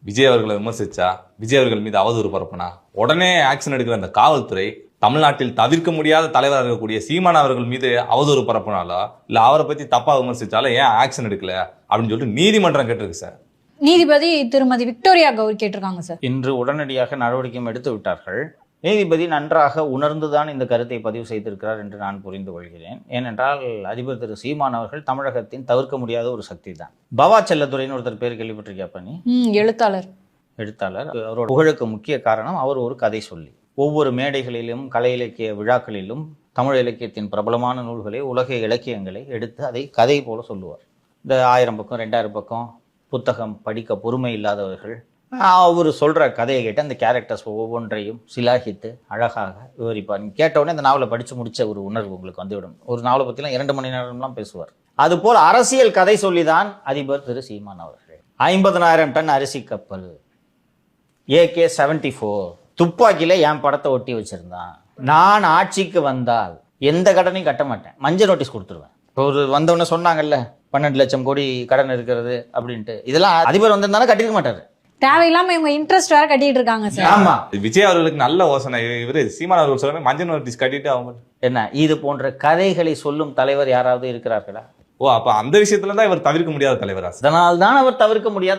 விஜய் அவர்களை விமர்சிச்சா, விஜய் அவர்கள் மீது அவதூறு பரப்புனா உடனே ஆக்ஷன் எடுக்கிற அந்த காவல்துறை தமிழ்நாட்டில் தவிர்க்க முடியாத தலைவராக இருக்கக்கூடிய சீமான் அவர்கள் மீது அவதூறு பரப்புனாலோ இல்ல அவரை பத்தி தப்பா விமர்சிச்சாலும் ஏன் ஆக்ஷன் எடுக்கல அப்படின்னு சொல்லிட்டு நீதிமன்றம் கேட்டிருக்கு சார். நீதிபதி திருமதி விக்டோரியா கவுர் கேட்டிருக்காங்க சார். இன்று உடனடியாக நடவடிக்கையும் எடுத்து விட்டார்கள். நீதிபதி நன்றாக உணர்ந்துதான் இந்த கருத்தை பதிவு செய்திருக்கிறார் என்று நான் புரிந்து கொள்கிறேன். ஏனென்றால் அதிபர் திரு சீமான் அவர்கள் தமிழகத்தின் தவிர்க்க முடியாத ஒரு சக்தி தான். பவா செல்லத்துறைன்னு ஒருத்தர் பேர் கேள்விப்பட்டிருக்கியா பண்ணி? எழுத்தாளர். அவரோட புகழுக்கு முக்கிய காரணம் அவர் ஒரு கதை சொல்லி ஒவ்வொரு மேடைகளிலும் கலை இலக்கிய விழாக்களிலும் தமிழ் இலக்கியத்தின் பிரபலமான நூல்களை உலக இலக்கியங்களை எடுத்து அதை கதை போல சொல்லுவார். இந்த 1000 பக்கம் 2000 பக்கம் புத்தகம் படிக்க பொறுமை இல்லாதவர்கள் அவர் சொல்கிற கதையை கேட்டு அந்த கேரக்டர்ஸ் ஒவ்வொன்றையும் சிலாகித்து அழகாக விவரிப்பார். நீங்கள் கேட்டவுடனே அந்த நாவலை படித்து முடித்த ஒரு உணர்வு உங்களுக்கு வந்துவிடும். ஒரு நாவலை பற்றிலாம் 2 மணி நேரம்லாம் பேசுவார். அதுபோல் அரசியல் கதை சொல்லிதான் அதிபர் திரு சீமான் அவர்கள் 50,000 டன் அரிசி கப்பல், AK-74 துப்பாக்கியில என் படத்தை ஒட்டி வச்சிருந்தான், நான் ஆட்சிக்கு வந்தால் எந்த கடனையும் கட்ட மாட்டேன், மஞ்சள் நோட்டீஸ் கொடுத்துருவேன். ஒரு வந்தவொடனே சொன்னாங்கல்ல 12 லட்சம் கோடி கடன் இருக்கிறது அப்படின்ட்டு, இதெல்லாம் அதிபர் வந்திருந்தாலும் கட்டிருக்க மாட்டாரு. தேவையில்லாம இவங்க இன்ட்ரெஸ்ட் வேற கட்டிட்டு இருக்காங்க சார். ஆமா, விஜய் அவர்களுக்கு நல்ல யோசனை. இவரு சீமான் அவர்கள் சொல்லுமே மஞ்சள் நோட்டீஸ் கட்டிட்டு அவங்க என்ன இது போன்ற கதைகளை சொல்லும் தலைவர் யாராவது இருக்கிறார்களா? அப்ப அந்த விஷயத்துல தான் இவர் தவிர்க்க முடியாத தலைவரா? அதனால்தான் அவர் தவிர்க்க முடியாத